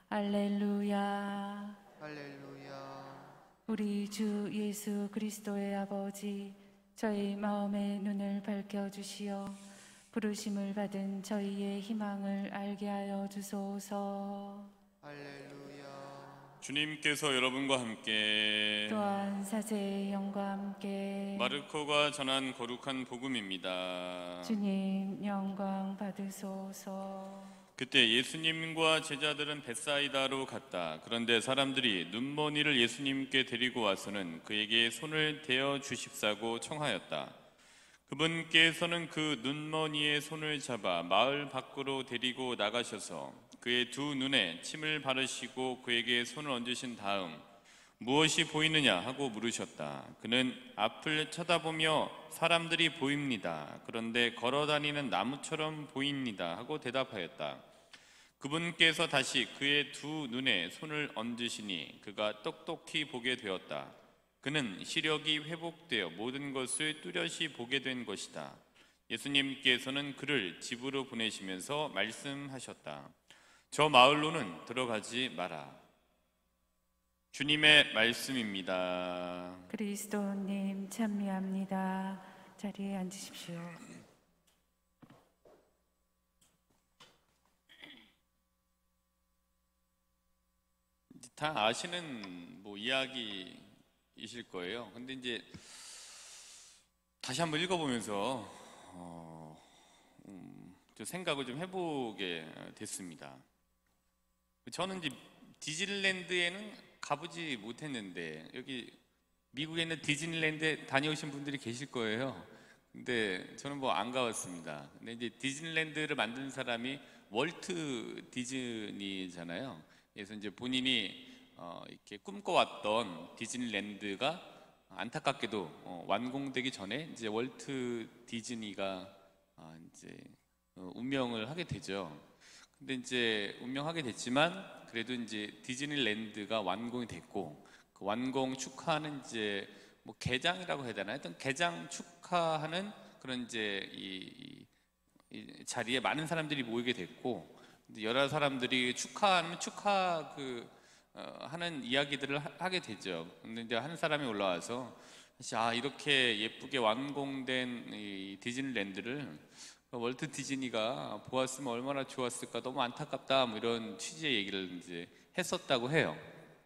할렐루야. 할렐루야. 우리 주 예수 그리스도의 아버지, 저희 마음의 눈을 밝혀주시어 부르심을 받은 저희의 희망을 알게 하여 주소서. 할렐루야. 주님께서 여러분과 함께 또한 사제의 영과 함께 마르코가 전한 거룩한 복음입니다. 주님 영광 받으소서. 그때 예수님과 제자들은 벳사이다로 갔다. 그런데 사람들이 눈먼이를 예수님께 데리고 와서는 그에게 손을 대어 주십사고 청하였다. 그분께서는 그 눈먼이의 손을 잡아 마을 밖으로 데리고 나가셔서 그의 두 눈에 침을 바르시고 그에게 손을 얹으신 다음 무엇이 보이느냐 하고 물으셨다. 그는 앞을 쳐다보며 사람들이 보입니다. 그런데 걸어다니는 나무처럼 보입니다 하고 대답하였다. 그분께서 다시 그의 두 눈에 손을 얹으시니 그가 똑똑히 보게 되었다. 그는 시력이 회복되어 모든 것을 뚜렷이 보게 된 것이다. 예수님께서는 그를 집으로 보내시면서 말씀하셨다. 저 마을로는 들어가지 마라. 주님의 말씀입니다. 그리스도님 찬미합니다. 자리에 앉으십시오. 다 아시는 이야기이실 거예요. 근데 이제 다시 한번 읽어보면서 좀 생각을 좀 해보게 됐습니다. 저는 이제 디즈니랜드에는 가보지 못했는데 여기 미국에 있는 디즈니랜드에 다녀오신 분들이 계실 거예요. 근데 저는 안 가봤습니다. 근데 이제 디즈니랜드를 만든 사람이 월트 디즈니잖아요. 그래서 이제 본인이 이렇게 꿈꿔왔던 디즈니랜드가 안타깝게도 완공되기 전에 이제 월트 디즈니가 이제 운명을 하게 되죠. 근데 이제 운명하게 됐지만 그래도 이제 디즈니랜드가 완공이 됐고 그 완공 축하하는 이제 개장이라고 해야 되나요? 하여튼 개장 축하하는 그런 이제 이 자리에 많은 사람들이 모이게 됐고 여러 사람들이 축하하는 하는 이야기들을 하게 되죠. 근데 이제 한 사람이 올라와서 이렇게 예쁘게 완공된 이 디즈니랜드를 월트 디즈니가 보았으면 얼마나 좋았을까, 너무 안타깝다, 이런 취지의 얘기를 이제 했었다고 해요.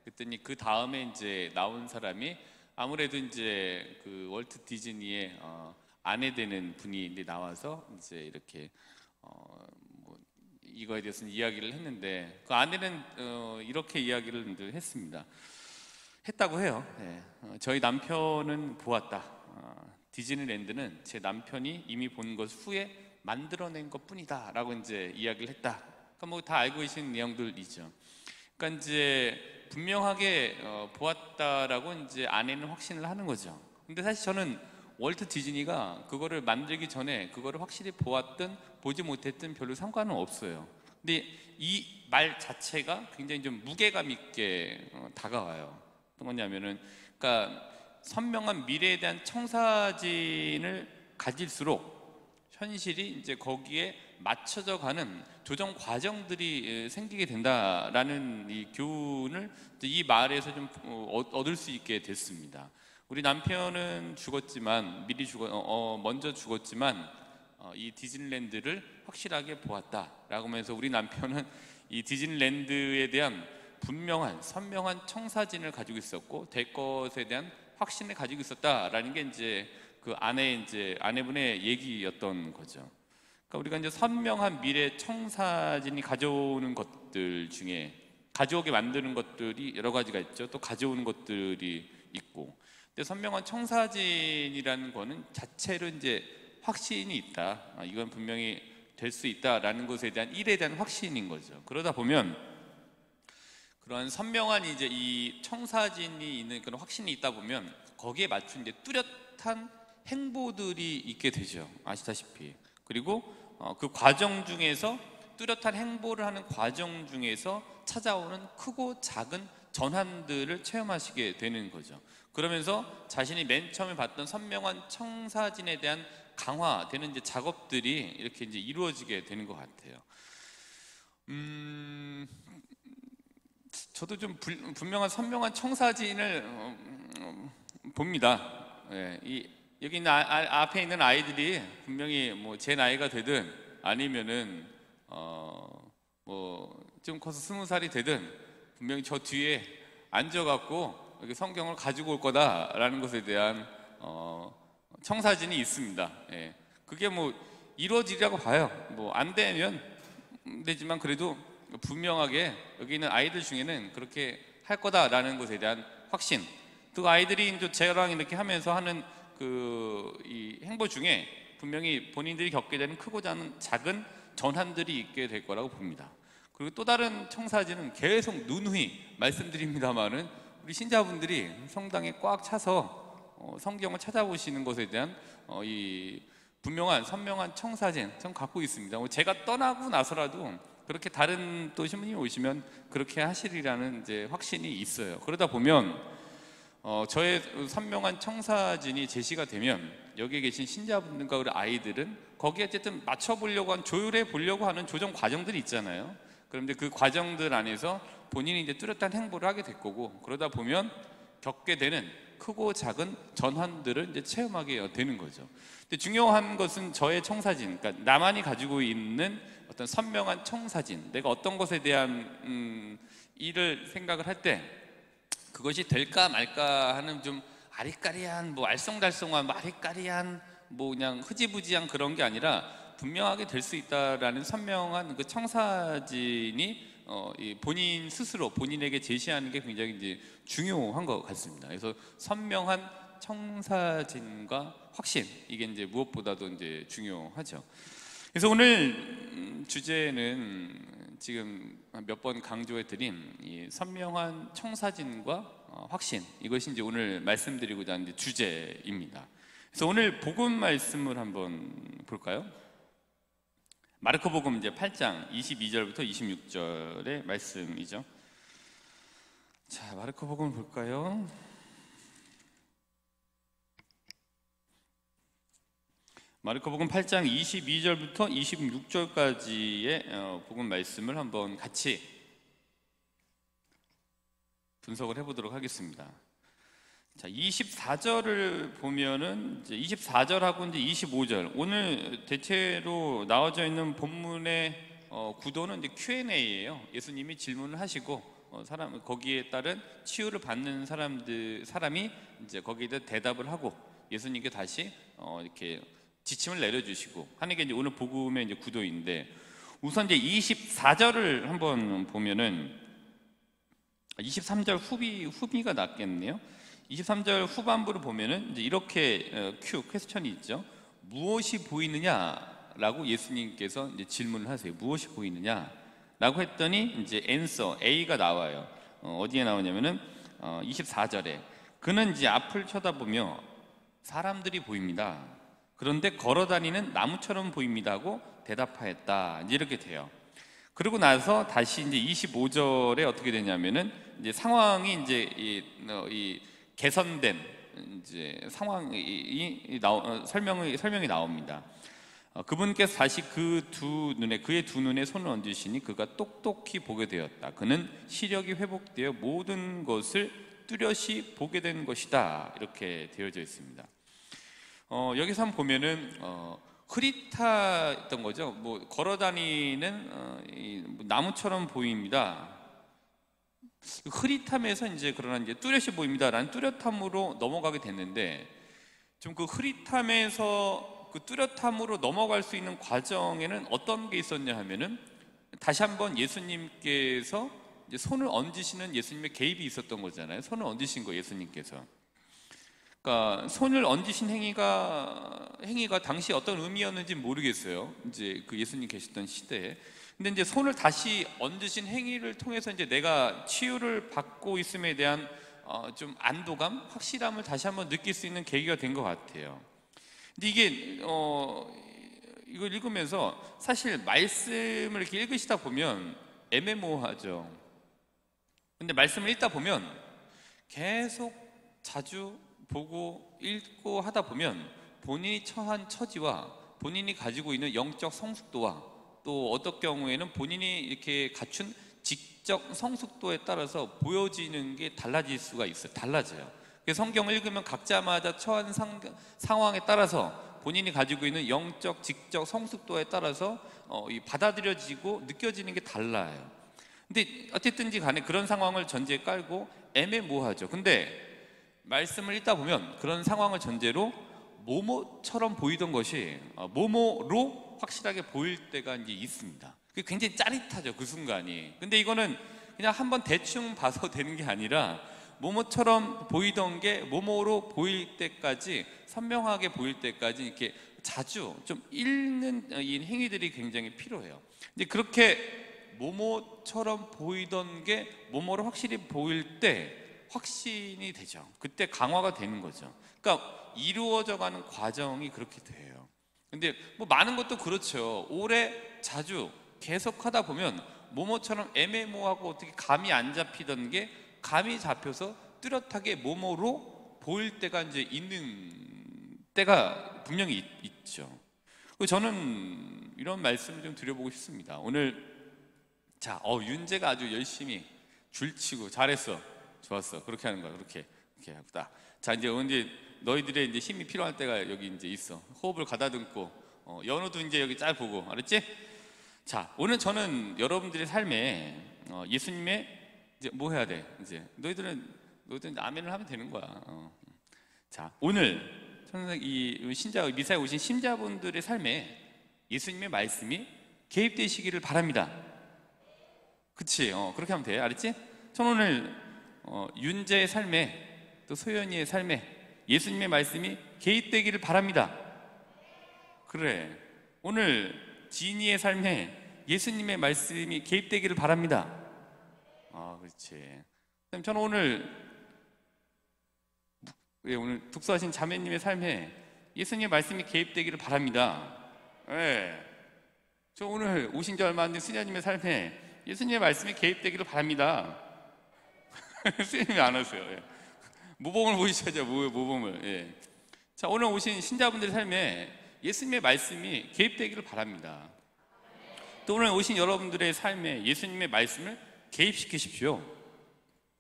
그랬더니 그 다음에 이제 나온 사람이 아무래도 이제 그 월트 디즈니의 아내 되는 분이 이제 나와서 이제 이렇게 이거에 대해서는 이야기를 했는데 그 아내는 이렇게 이야기를 했다고 해요. 네. 저희 남편은 보았다. 디즈니랜드는 제 남편이 이미 본 것 후에 만들어낸 것 뿐이다 라고 이제 이야기를 했다. 그러니까 다 알고 계신 내용들이죠. 그러니까 이제 분명하게 보았다라고 이제 아내는 확신을 하는 거죠. 근데 사실 저는 월트 디즈니가 그거를 만들기 전에 그거를 확실히 보았든 보지 못했든 별로 상관은 없어요. 근데 이 말 자체가 굉장히 좀 무게감 있게 다가와요. 어떤 거냐면은, 그러니까 선명한 미래에 대한 청사진을 가질수록 현실이 이제 거기에 맞춰져 가는 조정 과정들이 생기게 된다라는 이 교훈을 이 말에서 좀 얻을 수 있게 됐습니다. 우리 남편은 죽었지만 먼저 죽었지만 이 디즈니랜드를 확실하게 보았다라고 하면서 우리 남편은 이 디즈니랜드에 대한 분명한 선명한 청사진을 가지고 있었고 될 것에 대한 확신을 가지고 있었다라는 게 이제 그 아내분의 얘기였던 거죠. 그러니까 우리가 이제 선명한 미래 청사진이 가져오는 것들 중에 가져오게 만드는 것들이 여러 가지가 있죠. 또 가져오는 것들이 있고. 근데 선명한 청사진이라는 거는 자체로 이제 확신이 있다. 이건 분명히 될 수 있다라는 것에 대한 일에 대한 확신인 거죠. 그러다 보면 그러한 선명한 이제 이 청사진이 있는 그런 확신이 있다 보면 거기에 맞춘 이제 뚜렷한 행보들이 있게 되죠. 아시다시피. 그리고 그 과정 중에서 뚜렷한 행보를 하는 과정 중에서 찾아오는 크고 작은 전환들을 체험하시게 되는 거죠. 그러면서 자신이 맨 처음에 봤던 선명한 청사진에 대한 강화되는 이제 작업들이 이렇게 이제 이루어지게 되는 것 같아요. 저도 좀 분명한 선명한 청사진을 봅니다. 여기 있는 앞에 있는 아이들이 분명히 뭐 제 나이가 되든 아니면은 뭐 좀 커서 20살이 되든 분명히 저 뒤에 앉아갖고 여기 성경을 가지고 올 거다라는 것에 대한 청사진이 있습니다. 그게 뭐 이루어지리라고 봐요. 뭐 안 되면 되지만 그래도 분명하게 여기 있는 아이들 중에는 그렇게 할 거다라는 것에 대한 확신. 또 아이들이 이제 저랑 이렇게 하면서 하는 이 행보 중에 분명히 본인들이 겪게 되는 크고 작은 전환들이 있게 될 거라고 봅니다. 그리고 또 다른 청사진은 계속 누누이 말씀드립니다만은 우리 신자분들이 성당에 꽉 차서 성경을 찾아보시는 것에 대한 이 분명한 선명한 청사진 전 갖고 있습니다. 제가 떠나고 나서라도 그렇게 다른 또 신부님이 오시면 그렇게 하시리라는 이제 확신이 있어요. 그러다 보면 저의 선명한 청사진이 제시가 되면 여기에 계신 신자분들과 우리 아이들은 거기에 어쨌든 맞춰보려고 조율해 보려고 하는 조정 과정들이 있잖아요. 그런데 그 과정들 안에서 본인이 이제 뚜렷한 행보를 하게 될 거고, 그러다 보면 겪게 되는 크고 작은 전환들을 이제 체험하게 되는 거죠. 근데 중요한 것은 저의 청사진, 그러니까 나만이 가지고 있는 어떤 선명한 청사진, 내가 어떤 것에 대한 일을 생각을 할 때 그것이 될까 말까 하는 좀 아리까리한 뭐 알쏭달쏭한 뭐 아리까리한 뭐 그냥 흐지부지한 그런 게 아니라 분명하게 될 수 있다라는 선명한 그 청사진이 이 본인 스스로 본인에게 제시하는 게 굉장히 이제 중요한 것 같습니다. 그래서 선명한 청사진과 확신, 이게 이제 무엇보다도 이제 중요하죠. 그래서 오늘 주제는 지금 몇 번 강조해 드린 이 선명한 청사진과 확신, 이것이 이제 오늘 말씀드리고자 하는 주제입니다. 그래서 오늘 복음 말씀을 한번 볼까요? 마르코복음 이제 8장 22절부터 26절의 말씀이죠. 자, 마르코복음 볼까요? 마르코복음 8장 22절부터 26절까지의 복음 말씀을 한번 같이 분석을 해보도록 하겠습니다. 자, 24절을 보면은 이제 24절하고 이제 25절, 오늘 대체로 나와져 있는 본문의 구도는 이제 Q&A예요. 예수님이 질문을 하시고 거기에 따른 치유를 받는 사람이 이제 거기에 대답을 하고 예수님께 다시 이렇게 지침을 내려주시고 하는 게 이제 오늘 복음의 이제 구도인데, 우선 이제 24절을 한번 보면은 23절 후비가 낫겠네요. 23절 후반부를 보면은 이제 이렇게 퀘스천이 있죠. 무엇이 보이느냐라고 예수님께서 이제 질문을 하세요. 무엇이 보이느냐라고 했더니 이제 answer A가 나와요. 어디에 나오냐면은 24절에 그는 이제 앞을 쳐다보며 사람들이 보입니다. 그런데 걸어다니는 나무처럼 보입니다 하고 대답하였다. 이제 이렇게 돼요. 그러고 나서 다시 이제 25절에 어떻게 되냐면은 이제 상황이 이제 이 개선된 이제 상황이 설명이 나옵니다. 그분께서 다시 그의 두 눈에 손을 얹으시니 그가 똑똑히 보게 되었다. 그는 시력이 회복되어 모든 것을 뚜렷이 보게 된 것이다. 이렇게 되어져 있습니다. 여기서 한번 보면은 흐릿했던 거죠. 뭐 걸어다니는 나무처럼 보입니다. 흐릿함에서 이제 그러나 이제 뚜렷이 보입니다라는 뚜렷함으로 넘어가게 됐는데, 좀 그 흐릿함에서 그 뚜렷함으로 넘어갈 수 있는 과정에는 어떤 게 있었냐 하면은 다시 한번 예수님께서 이제 손을 얹으시는 예수님의 개입이 있었던 거잖아요. 손을 얹으신 거 예수님께서. 그러니까 손을 얹으신 행위가 당시 어떤 의미였는지 모르겠어요. 이제 그 예수님 계셨던 시대에. 근데 이제 손을 다시 얹으신 행위를 통해서 이제 내가 치유를 받고 있음에 대한 좀 안도감, 확실함을 다시 한번 느낄 수 있는 계기가 된 것 같아요. 근데 이게 이걸 읽으면서 사실 말씀을 이렇게 읽으시다 보면 애매모호하죠. 근데 말씀을 읽다 보면 계속 자주 보고 읽고 하다 보면 본인이 처한 처지와 본인이 가지고 있는 영적 성숙도와 또 어떤 경우에는 본인이 이렇게 갖춘 직적 성숙도에 따라서 보여지는 게 달라질 수가 있어요. 달라져요. 그래서 성경을 읽으면 각자마다 처한 상황에 따라서 본인이 가지고 있는 영적, 직적 성숙도에 따라서 받아들여지고 느껴지는 게 달라요. 근데 어쨌든지 간에 그런 상황을 전제에 깔고 애매모호하죠. 근데 말씀을 읽다 보면 그런 상황을 전제로 뭐뭐처럼 보이던 것이 뭐뭐로 확실하게 보일 때가 이제 있습니다. 그게 굉장히 짜릿하죠, 그 순간이. 근데 이거는 그냥 한번 대충 봐서 되는 게 아니라 뭐뭐처럼 보이던 게 뭐뭐로 보일 때까지, 선명하게 보일 때까지 이렇게 자주 좀 읽는 이 행위들이 굉장히 필요해요. 이제 그렇게 뭐뭐처럼 보이던 게 뭐뭐로 확실히 보일 때 확신이 되죠. 그때 강화가 되는 거죠. 그러니까 이루어져 가는 과정이 그렇게 돼요. 근데 뭐 많은 것도 그렇죠. 오래 자주 계속 하다 보면 뭐뭐처럼 애매모호하고 어떻게 감이 안 잡히던 게 감이 잡혀서 뚜렷하게 뭐뭐로 보일 때가 이제 있는 때가 분명히 있죠. 저는 이런 말씀을 좀 드려보고 싶습니다. 오늘 윤재가 아주 열심히 줄치고 잘했어, 좋았어, 그렇게 하는 거야. 그렇게 하다. 자, 이제 너희들의 이제 힘이 필요할 때가 여기 이제 있어. 호흡을 가다듬고 연우도 이제 여기 잘 보고, 알았지? 자, 오늘 저는 여러분들의 삶에 예수님의 이제 뭐 해야 돼? 이제 너희들은 아멘을 하면 되는 거야. 자, 오늘 저는 이 미사에 오신 신자분들의 삶에 예수님의 말씀이 개입되시기를 바랍니다. 그치? 그렇게 하면 돼. 알았지? 저는 오늘 윤재의 삶에, 또 소연이의 삶에 예수님의 말씀이 개입되기를 바랍니다. 그래. 오늘 지인이의 삶에 예수님의 말씀이 개입되기를 바랍니다. 그렇지. 저는 오늘 독서하신 자매님의 삶에 예수님의 말씀이 개입되기를 바랍니다. 네. 저 오늘 오신 지 얼마 안 된 수녀님의 삶에 예수님의 말씀이 개입되기를 바랍니다. 수녀님이 안 하세요. 예. 모범을 보이셔야죠. 모범을. 예. 자, 오늘 오신 신자분들의 삶에 예수님의 말씀이 개입되기를 바랍니다. 또 오늘 오신 여러분들의 삶에 예수님의 말씀을 개입시키십시오.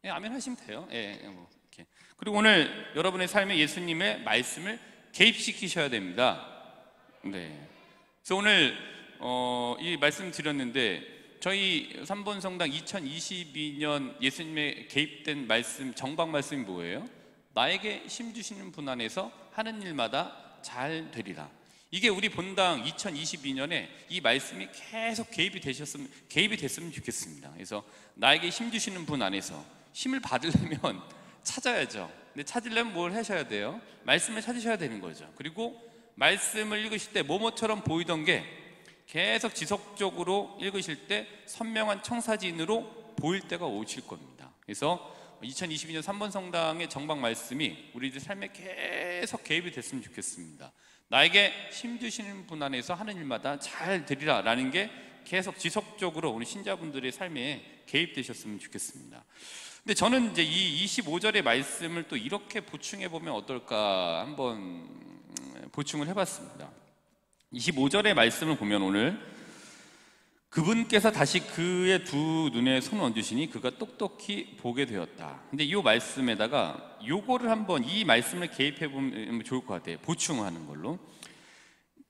예, 아멘 하시면 돼요. 이렇게. 그리고 오늘 여러분의 삶에 예수님의 말씀을 개입시키셔야 됩니다. 네. 그래서 오늘 이 말씀 드렸는데, 저희 3번 성당 2022년 예수님의 개입된 말씀, 정박 말씀이 뭐예요? 나에게 힘 주시는 분 안에서 하는 일마다 잘 되리라. 이게 우리 본당 2022년에 이 말씀이 계속 개입이 됐으면 좋겠습니다. 그래서 나에게 힘 주시는 분 안에서 힘을 받으려면 찾아야죠. 근데 찾으려면 뭘 하셔야 돼요? 말씀을 찾으셔야 되는 거죠. 그리고 말씀을 읽으실 때 뭐뭐처럼 보이던 게 계속 지속적으로 읽으실 때 선명한 청사진으로 보일 때가 오실 겁니다. 그래서 2022년 3번 성당의 정박 말씀이 우리들 삶에 계속 개입이 됐으면 좋겠습니다. 나에게 힘 주시는 분 안에서 하는 일마다 잘 되리라 라는 게 계속 지속적으로 우리 신자분들의 삶에 개입되셨으면 좋겠습니다. 근데 저는 이제 이 25절의 말씀을 또 이렇게 보충해 보면 어떨까 한번 보충을 해봤습니다. 25절의 말씀을 보면 오늘 그분께서 다시 그의 두 눈에 손을 얹으시니 그가 똑똑히 보게 되었다. 근데 이 말씀에다가 요거를 한번 이 말씀을 개입해 보면 좋을 것 같아요. 보충하는 걸로.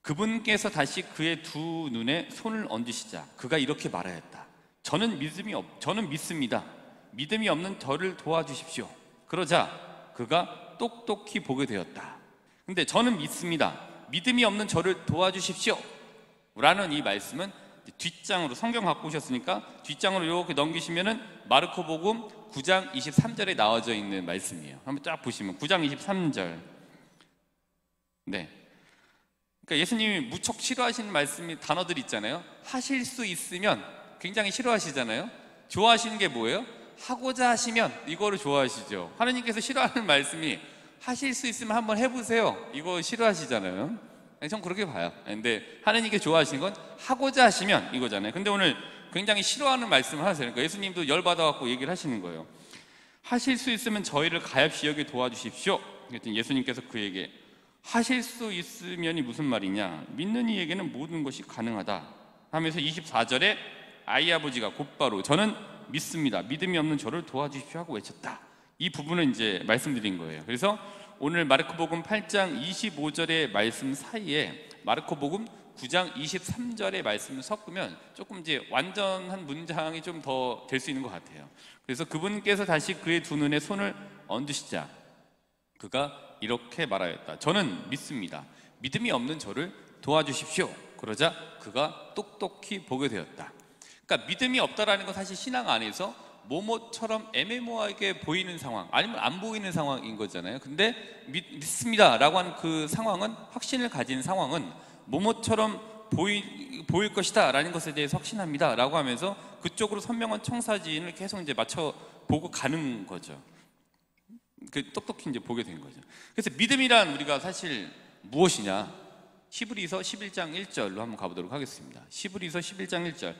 그분께서 다시 그의 두 눈에 손을 얹으시자 그가 이렇게 말하였다. 저는 믿습니다. 믿음이 없는 저를 도와주십시오. 그러자 그가 똑똑히 보게 되었다. 근데 저는 믿습니다. 믿음이 없는 저를 도와주십시오 라는 이 말씀은 뒷장으로, 성경 갖고 오셨으니까 뒷장으로 이렇게 넘기시면은 마르코복음 9장 23절에 나와져 있는 말씀이에요. 한번 쫙 보시면 9장 23절. 네. 그러니까 예수님이 무척 싫어하시는 말씀이 단어들이 있잖아요. 하실 수 있으면 굉장히 싫어하시잖아요. 좋아하시는 게 뭐예요? 하고자 하시면, 이거를 좋아하시죠. 하나님께서 싫어하는 말씀이 하실 수 있으면 한번 해보세요, 이거 싫어하시잖아요. 전 그렇게 봐요. 근데 하나님께 좋아하시는 건 하고자 하시면 이거잖아요. 근데 오늘 굉장히 싫어하는 말씀을 하세요. 그러니까 예수님도 열받아갖고 얘기를 하시는 거예요. 하실 수 있으면 저희를 가엾이 여기 도와주십시오. 그랬더니 예수님께서 그에게 하실 수 있으면이 무슨 말이냐, 믿는 이에게는 모든 것이 가능하다 하면서 24절에 아이 아버지가 곧바로 저는 믿습니다. 믿음이 없는 저를 도와주십시오 하고 외쳤다. 이 부분은 이제 말씀드린 거예요. 그래서 오늘 마르코복음 8장 25절의 말씀 사이에 마르코복음 9장 23절의 말씀을 섞으면 조금 이제 완전한 문장이 좀 더 될 수 있는 것 같아요. 그래서 그분께서 다시 그의 두 눈에 손을 얹으시자 그가 이렇게 말하였다. 저는 믿습니다. 믿음이 없는 저를 도와주십시오. 그러자 그가 똑똑히 보게 되었다. 그러니까 믿음이 없다라는 건 사실 신앙 안에서 뭐뭐처럼 애매모호하게 보이는 상황 아니면 안 보이는 상황인 거잖아요. 근데 믿습니다 라고 하는 그 상황은, 확신을 가진 상황은 뭐뭐처럼 보일 것이다 라는 것에 대해서 확신합니다 라고 하면서 그쪽으로 선명한 청사진을 계속 이제 맞춰 보고 가는 거죠. 그 똑똑히 이제 보게 된 거죠. 그래서 믿음이란 우리가 사실 무엇이냐, 히브리서 11장 1절로 한번 가보도록 하겠습니다. 히브리서 11장 1절.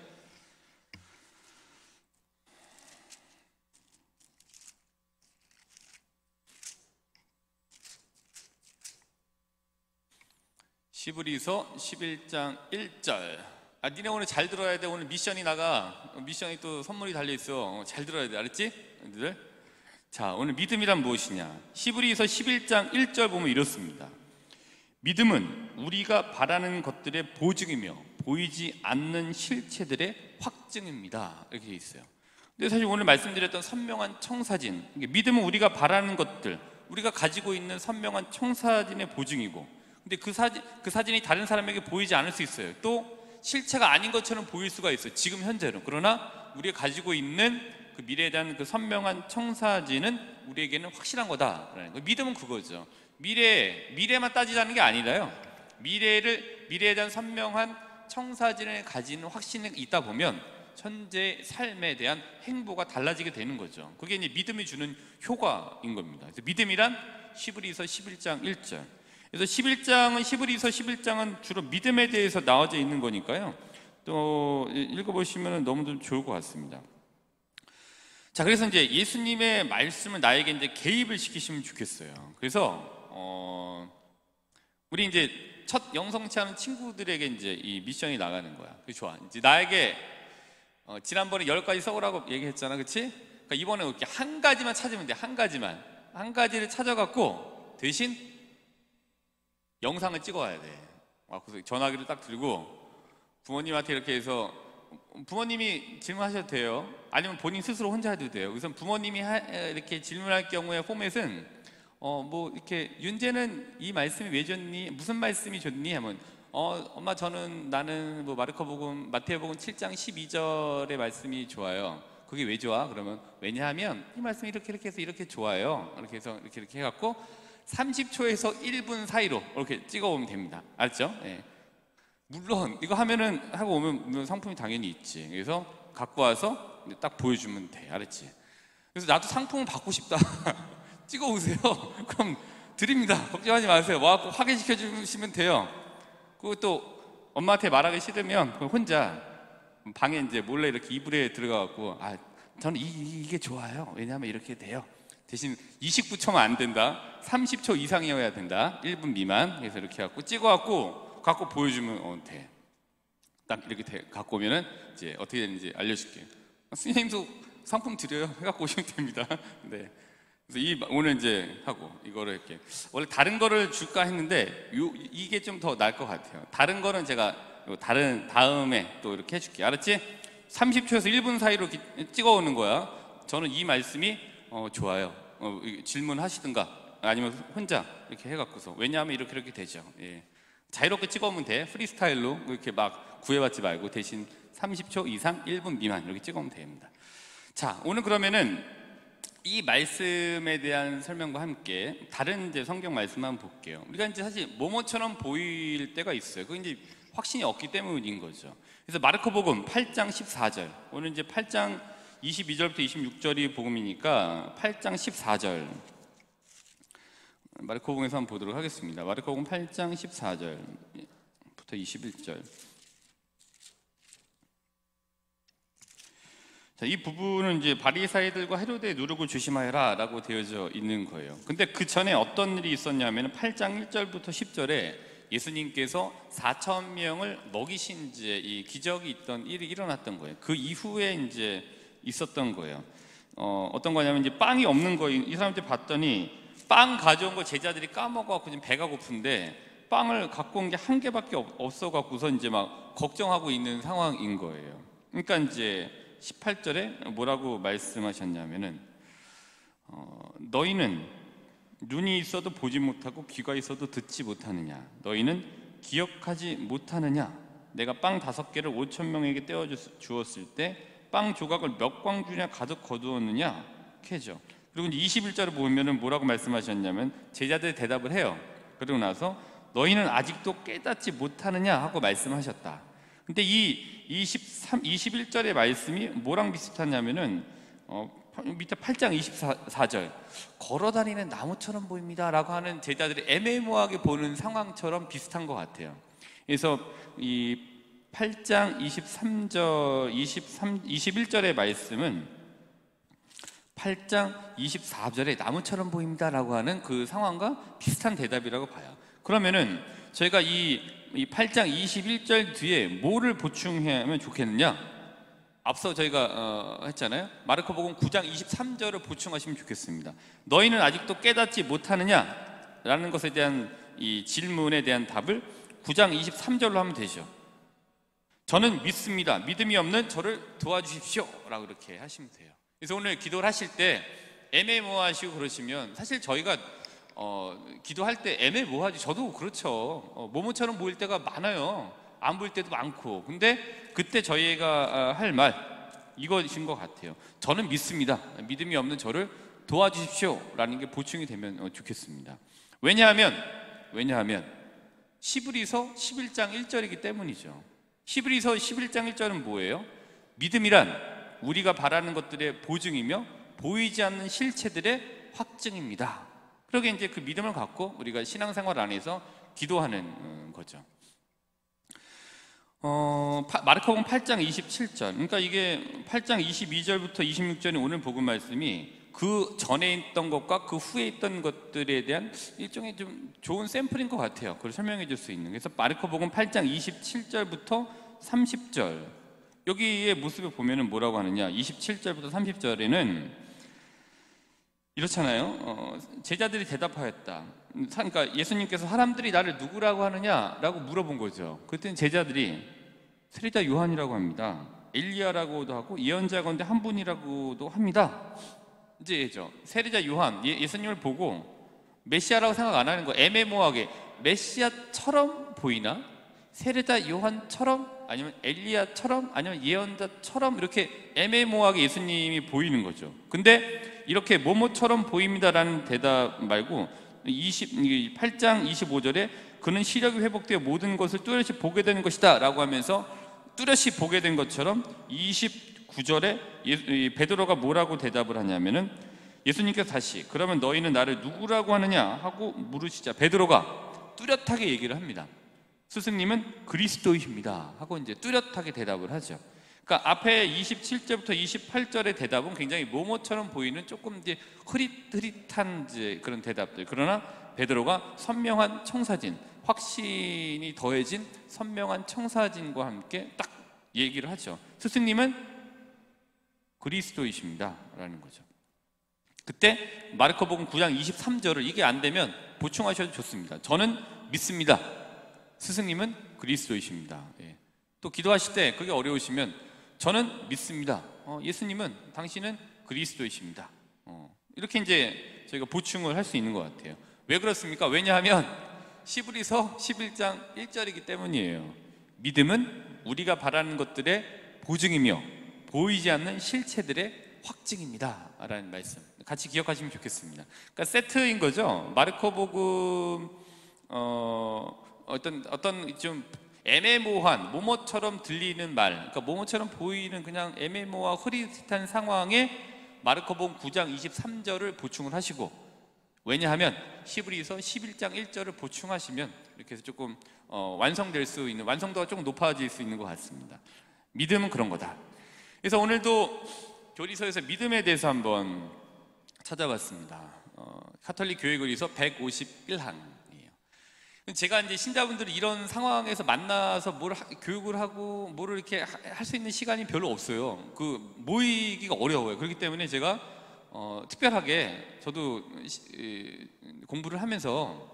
히브리서 11장 1절. 니네 오늘 잘 들어야 돼. 오늘 미션이 나가. 미션이 또 선물이 달려있어. 잘 들어야 돼. 알았지? 너희들? 자, 오늘 믿음이란 무엇이냐. 히브리서 11장 1절 보면 이렇습니다. 믿음은 우리가 바라는 것들의 보증이며 보이지 않는 실체들의 확증입니다. 이렇게 돼 있어요. 근데 사실 오늘 말씀드렸던 선명한 청사진, 믿음은 우리가 바라는 것들, 우리가 가지고 있는 선명한 청사진의 보증이고, 근데 그 사진이 다른 사람에게 보이지 않을 수 있어요. 또 실체가 아닌 것처럼 보일 수가 있어요. 지금 현재는. 그러나 우리가 가지고 있는 그 미래에 대한 그 선명한 청사진은 우리에게는 확실한 거다라는 거. 믿음은 그거죠. 미래만 따지자는 게 아니라요. 미래에 대한 선명한 청사진을 가지는 확신이 있다 보면 현재 삶에 대한 행보가 달라지게 되는 거죠. 그게 이제 믿음이 주는 효과인 겁니다. 그래서 믿음이란 히브리서 11장 1절. 그래서 히브리서 11장은 주로 믿음에 대해서 나와져 있는 거니까요. 또 읽어보시면 너무 좋을 것 같습니다. 자, 그래서 이제 예수님의 말씀을 나에게 이제 개입을 시키시면 좋겠어요. 그래서 우리 이제 첫 영성치 않은 친구들에게 이제 이 미션이 나가는 거야. 그 좋아. 이제 나에게 지난번에 10가지 써오라고 얘기했잖아, 그렇지? 그러니까 이번에 이렇게 한 가지만 찾으면 돼. 한 가지를 찾아갖고 대신 영상을 찍어와야 돼. 그래서 전화기를 딱 들고 부모님한테 이렇게 해서, 부모님이 질문하셔도 돼요. 아니면 본인 스스로 혼자 해도 돼요. 우선 부모님이 이렇게 질문할 경우에 포맷은 뭐 이렇게 윤재는 이 말씀이 왜 좋니? 무슨 말씀이 좋니? 하면 엄마 나는 뭐 마태복음 7장 12절의 말씀이 좋아요. 그게 왜 좋아? 그러면 왜냐하면 이 말씀이 이렇게 해서 이렇게 좋아요. 이렇게 해서 이렇게 해갖고 30초에서 1분 사이로 이렇게 찍어오면 됩니다. 알았죠? 예. 물론 이거 하고 오면 상품이 당연히 있지. 그래서 갖고 와서 딱 보여주면 돼. 알았지? 그래서 나도 상품을 받고 싶다. 찍어오세요. 그럼 드립니다. 걱정하지 마세요. 와갖고 확인시켜 주시면 돼요. 그리고 또 엄마한테 말하기 싫으면 혼자 방에 이제 몰래 이렇게 이불에 들어가갖고 저는 이게 좋아요. 왜냐하면 이렇게 돼요. 대신 29초면 안 된다. 30초 이상이어야 된다. 1분 미만. 그래서 이렇게 갖고 보여주면 돼. 딱 이렇게 갖고 오면은 이제 어떻게 되는지 알려줄게. 선생님도 상품 드려요. 해갖고 오시면 됩니다. 네. 그래서 오늘 이제 하고 이거를 이렇게 원래 다른 거를 줄까 했는데 이게 좀 더 나을 것 같아요. 다른 거는 제가 다음에 또 이렇게 해줄게. 알았지? 30초에서 1분 사이로 찍어 오는 거야. 저는 이 말씀이 좋아요. 질문하시든가 아니면 혼자 이렇게 해갖고서, 왜냐하면 이렇게 되죠. 예. 자유롭게 찍어오면 돼. 프리스타일로 이렇게 막 구애받지 말고 대신 30초 이상 1분 미만 이렇게 찍어오면 됩니다. 자, 오늘 그러면은 이 말씀에 대한 설명과 함께 다른 이제 성경 말씀 한번 볼게요. 우리가 이제 사실 뭐뭐처럼 보일 때가 있어요. 그게 이제 확신이 없기 때문인 거죠. 그래서 마르코복음 8장 14절. 오늘 이제 8장 22절부터 26절이 복음이니까 8장 14절 마르코복음에서 한번 보도록 하겠습니다. 마르코복음 8장 14절부터 21절. 자, 이 부분은 이제 바리사이들과 헤로데의 누룩을 조심하여라라고 되어져 있는 거예요. 근데 그 전에 어떤 일이 있었냐면 8장 1절부터 10절에 예수님께서 4천 명을 먹이신 이제 이 기적이 있던 일이 일어났던 거예요. 그 이후에 이제 있었던 거예요. 어떤 거냐면 이제 빵이 없는 거예요. 이 사람들 봤더니 빵 가져온 거 제자들이 까먹어갖고 지금 배가 고픈데 빵을 갖고 온 게 한 개밖에 없어갖고서 이제 막 걱정하고 있는 상황인 거예요. 그러니까 이제 18절에 뭐라고 말씀하셨냐면은 너희는 눈이 있어도 보지 못하고 귀가 있어도 듣지 못하느냐? 너희는 기억하지 못하느냐? 내가 빵 5개를 5천 명에게 떼어 주었을 때 빵 조각을 몇 광주냐 가득 거두었느냐? 캐죠. 그리고 이제 21절을 보면은 뭐라고 말씀하셨냐면 제자들이 대답을 해요. 그러고 나서 너희는 아직도 깨닫지 못하느냐 하고 말씀하셨다. 근데 이 21절의 말씀이 뭐랑 비슷하냐면은 밑에 8장 24절 걸어다니는 나무처럼 보입니다 라고 하는 제자들이 애매모호하게 보는 상황처럼 비슷한 것 같아요. 그래서 이 8장 21절의 말씀은 8장 24절에 나무처럼 보입니다 라고 하는 그 상황과 비슷한 대답이라고 봐요. 그러면은 저희가 이 8장 21절 뒤에 뭐를 보충해야 하면 좋겠느냐? 앞서 저희가 했잖아요. 마르코복음 9장 23절을 보충하시면 좋겠습니다. 너희는 아직도 깨닫지 못하느냐? 라는 것에 대한 이 질문에 대한 답을 9장 23절로 하면 되죠. 저는 믿습니다. 믿음이 없는 저를 도와주십시오 라고 이렇게 하시면 돼요. 그래서 오늘 기도를 하실 때 애매모호하시고 그러시면 사실 저희가 기도할 때 애매모호하지. 저도 그렇죠. 모모처럼 보일 때가 많아요. 안 보일 때도 많고. 근데 그때 저희가 할 말 이것인 것 같아요. 저는 믿습니다. 믿음이 없는 저를 도와주십시오 라는 게 보충이 되면 좋겠습니다. 왜냐하면 히브리서 11장 1절이기 때문이죠. 히브리서 11장 1절은 뭐예요? 믿음이란 우리가 바라는 것들의 보증이며 보이지 않는 실체들의 확증입니다. 그러게 이제 그 믿음을 갖고 우리가 신앙생활 안에서 기도하는 거죠. 마르코복음 8장 27절, 그러니까 이게 8장 22절부터 26절의 오늘 복음 말씀이 그 전에 있던 것과 그 후에 있던 것들에 대한 일종의 좀 좋은 샘플인 것 같아요. 그걸 설명해 줄 수 있는. 그래서 마르코복음 8장 27절부터 30절 여기의 모습을 보면은 뭐라고 하느냐? 27절부터 30절에는 이렇잖아요. 제자들이 대답하였다. 그러니까 예수님께서 사람들이 나를 누구라고 하느냐라고 물어본 거죠. 그때는 제자들이 세례자 요한이라고 합니다. 엘리야라고도 하고 예언자 가운데 한 분이라고도 합니다. 이제죠. 세례자 요한 예수님을 보고 메시아라고 생각 안 하는 거. 애매모호하게 메시아처럼 보이나? 세례자 요한처럼? 아니면 엘리야처럼? 아니면 예언자처럼? 이렇게 애매모호하게 예수님이 보이는 거죠. 근데 이렇게 뭐뭐처럼 보입니다라는 대답 말고 8장 25절에 그는 시력이 회복되어 모든 것을 뚜렷이 보게 되는 것이다 라고 하면서 뚜렷이 보게 된 것처럼 29절에 베드로가 뭐라고 대답을 하냐면은 예수님께서 다시 그러면 너희는 나를 누구라고 하느냐 하고 물으시자 베드로가 뚜렷하게 얘기를 합니다. 스승님은 그리스도이십니다 하고 이제 뚜렷하게 대답을 하죠. 그러니까 앞에 27절부터 28절의 대답은 굉장히 모모처럼 보이는 조금 이제 흐릿흐릿한 이제 그런 대답들. 그러나 베드로가 선명한 청사진, 확신이 더해진 선명한 청사진과 함께 딱 얘기를 하죠. 스승님은 그리스도이십니다 라는 거죠. 그때 마르코복음 9장 23절을 이게 안 되면 보충하셔도 좋습니다. 저는 믿습니다. 스승님은 그리스도이십니다. 예. 또 기도하실 때 그게 어려우시면 저는 믿습니다. 예수님은 당신은 그리스도이십니다. 이렇게 이제 저희가 보충을 할 수 있는 것 같아요. 왜 그렇습니까? 왜냐하면 히브리서 11장 1절이기 때문이에요. 믿음은 우리가 바라는 것들의 보증이며 보이지 않는 실체들의 확증입니다 라는 말씀 같이 기억하시면 좋겠습니다. 그러니까 세트인 거죠. 마르코복음 어떤 좀 애매모호한 모모처럼 들리는 말, 그러니까 모모처럼 보이는 그냥 애매모호한 흐릿한 상황에 마르코복음 9장 23절을 보충을 하시고, 왜냐하면 히브리서 11장 1절을 보충하시면 이렇게 해서 조금 완성될 수 있는, 완성도가 조금 높아질 수 있는 것 같습니다. 믿음은 그런 거다. 그래서 오늘도 교리서에서 믿음에 대해서 한번 찾아봤습니다. 카톨릭 교회 교리서 151항이에요. 제가 이제 신자분들이 이런 상황에서 만나서 교육을 하고 뭐를 이렇게 할 수 있는 시간이 별로 없어요. 그 모이기가 어려워요. 그렇기 때문에 제가 특별하게 저도 공부를 하면서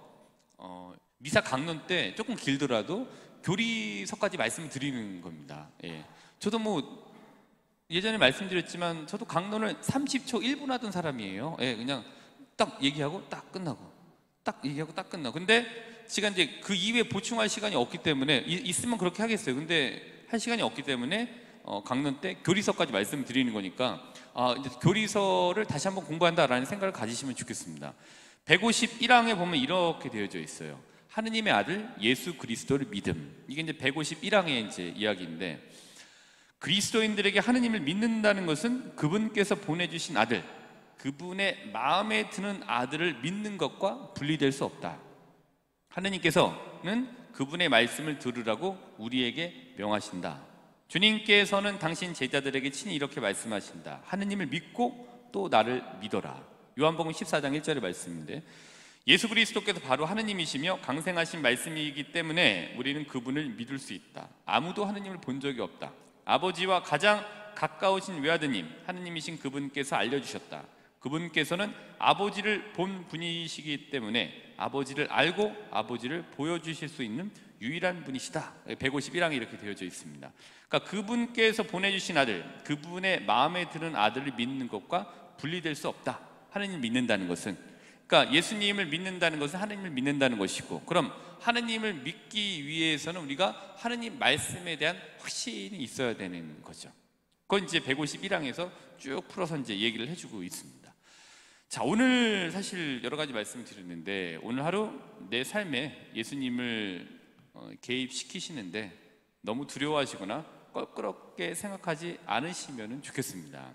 미사 강론 때 조금 길더라도 교리서까지 말씀을 드리는 겁니다. 예. 저도 뭐 예전에 말씀드렸지만 저도 강론을 30초 1분 하던 사람이에요. 예, 그냥 딱 얘기하고 딱 끝나고 딱 얘기하고 딱 끝나고. 근데 제가 이제 그 이후에 보충할 시간이 없기 때문에 있으면 그렇게 하겠어요. 근데 할 시간이 없기 때문에 강론 때 교리서까지 말씀드리는 거니까 이제 교리서를 다시 한번 공부한다라는 생각을 가지시면 좋겠습니다. 151항에 보면 이렇게 되어져 있어요. 하느님의 아들 예수 그리스도를 믿음. 이게 이제 151항의 이제 이야기인데, 그리스도인들에게 하느님을 믿는다는 것은 그분께서 보내주신 아들, 그분의 마음에 드는 아들을 믿는 것과 분리될 수 없다. 하느님께서는 그분의 말씀을 들으라고 우리에게 명하신다. 주님께서는 당신 제자들에게 친히 이렇게 말씀하신다. 하느님을 믿고 또 나를 믿어라. 요한복음 14장 1절의 말씀인데, 예수 그리스도께서 바로 하느님이시며 강생하신 말씀이기 때문에 우리는 그분을 믿을 수 있다. 아무도 하느님을 본 적이 없다. 아버지와 가장 가까우신 외아드님 하느님이신 그분께서 알려주셨다. 그분께서는 아버지를 본 분이시기 때문에 아버지를 알고 아버지를 보여주실 수 있는 유일한 분이시다. 151항에 이렇게 되어져 있습니다. 그러니까 그분께서 보내주신 아들, 그분의 마음에 드는 아들을 믿는 것과 분리될 수 없다. 하느님 믿는다는 것은, 그러니까 예수님을 믿는다는 것은 하느님을 믿는다는 것이고, 그럼 하느님을 믿기 위해서는 우리가 하느님 말씀에 대한 확신이 있어야 되는 거죠. 그건 이제 151항에서 쭉 풀어서 이제 얘기를 해주고 있습니다. 자, 오늘 사실 여러 가지 말씀을 드렸는데, 오늘 하루 내 삶에 예수님을 개입시키시는데 너무 두려워하시거나 껄끄럽게 생각하지 않으시면 좋겠습니다.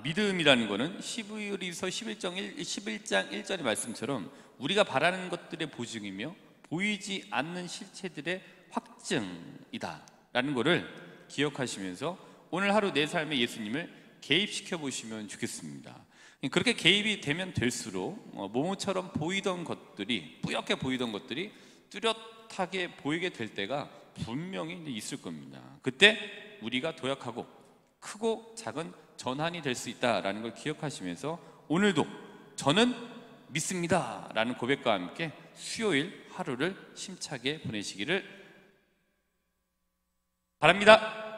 믿음이라는 것은 히브리서 11장 1절의 말씀처럼 우리가 바라는 것들의 보증이며 보이지 않는 실체들의 확증이다 라는 것을 기억하시면서 오늘 하루 내 삶에 예수님을 개입시켜 보시면 좋겠습니다. 그렇게 개입이 되면 될수록 모모처럼 보이던 것들이, 뿌옇게 보이던 것들이 뚜렷하게 보이게 될 때가 분명히 있을 겁니다. 그때 우리가 도약하고 크고 작은 전환이 될 수 있다라는 걸 기억하시면서 오늘도 저는 믿습니다 라는 고백과 함께 수요일 하루를 힘차게 보내시기를 바랍니다.